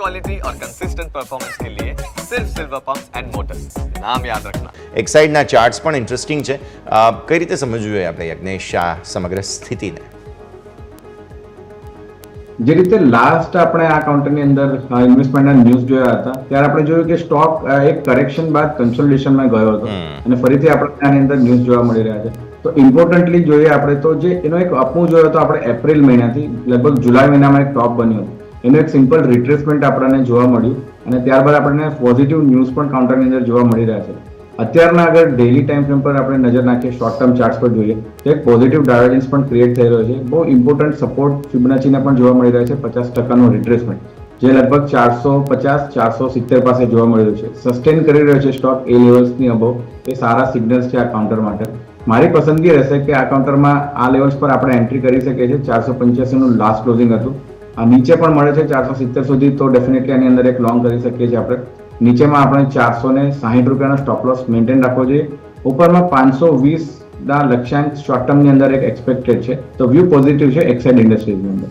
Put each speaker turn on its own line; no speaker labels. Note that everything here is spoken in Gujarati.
क्वालिटी और कंसिस्टेंट परफॉर्मेंस के लिए सिर्फ सिल्वर पंप्स एंड मोटर्स, नाम याद रखना।
એક્સાઇડના ચાર્ટ્સ પણ ઇન્ટરેસ્ટિંગ છે. કઈ રીતે સમજવું જોઈએ આપણે યજ્ઞેશ આ સમગ્ર સ્થિતિને?
જે રીતે લાસ્ટ આપણે આ કાઉન્ટરની અંદર ઇન્વેસ્ટમેન્ટના ન્યૂઝ જોયા હતા ત્યારે આપણે જોયું કે સ્ટોક એક કરેક્શન બાદ કન્સોલિડેશનમાં ગયો હતો અને ફરીથી આપણે આની અંદર ન્યૂઝ જોવા મળી રહ્યા છે. તો ઇમ્પોર્ટન્ટલી જોઈએ આપણે તો જે એનો એક અપમૂવ જોયો હતો આપણે એપ્રિલ મહિનાથી લગભગ જુલાઈ મહિનામાં એક ટોપ બન્યો હતો. એનું એક સિમ્પલ રિટ્રેસમેન્ટ આપણને જોવા મળ્યું અને ત્યારબાદ આપણને પોઝિટિવ ન્યૂઝ પણ કાઉન્ટરની અંદર જોવા મળી રહ્યા છે. અત્યારના અગર ડેઇલી ટાઈમ ફ્રેમ પર આપણે નજર નાખીએ, શોર્ટ ટર્મ ચાર્ટ્સ પર જોઈએ તો એક પોઝિટિવ ડાયવર્જન્સ પણ ક્રિએટ થઈ રહ્યો છે. બહુ ઇમ્પોર્ટન્ટ સપોર્ટ ફિબોનાચીને પણ જોવા મળી રહ્યો છે 50%નું રિટ્રેસમેન્ટ, જે લગભગ 450-470 પાસે જોવા મળી રહ્યું છે. સસ્ટેન કરી રહ્યો છે સ્ટોક એ લેવલ્સની અબોવ. એ સારા સિગ્નલ્સ છે આ કાઉન્ટર માટે. મારી પસંદગી રહેશે કે આ કાઉન્ટરમાં આ લેવલ્સ પર આપણે એન્ટ્રી કરી શકીએ છીએ. 485નું લાસ્ટ ક્લોઝિંગ હતું. આ નીચે પણ મળે છે 470 સુધી, તો ડેફિનેટલી આની અંદર એક લોંગ કરી શકીએ છીએ આપણે. નીચેમાં આપણે 460 રૂપિયાનો સ્ટોપ લોસ મેન્ટેન રાખવો જોઈએ. ઉપરમાં 520 ના લક્ષ્યાંક શોર્ટ ટર્મની અંદર એક એક્સપેક્ટેડ છે. તો વ્યૂ પોઝિટિવ છે એક્સાઇડ ઇન્ડસ્ટ્રીઝની અંદર.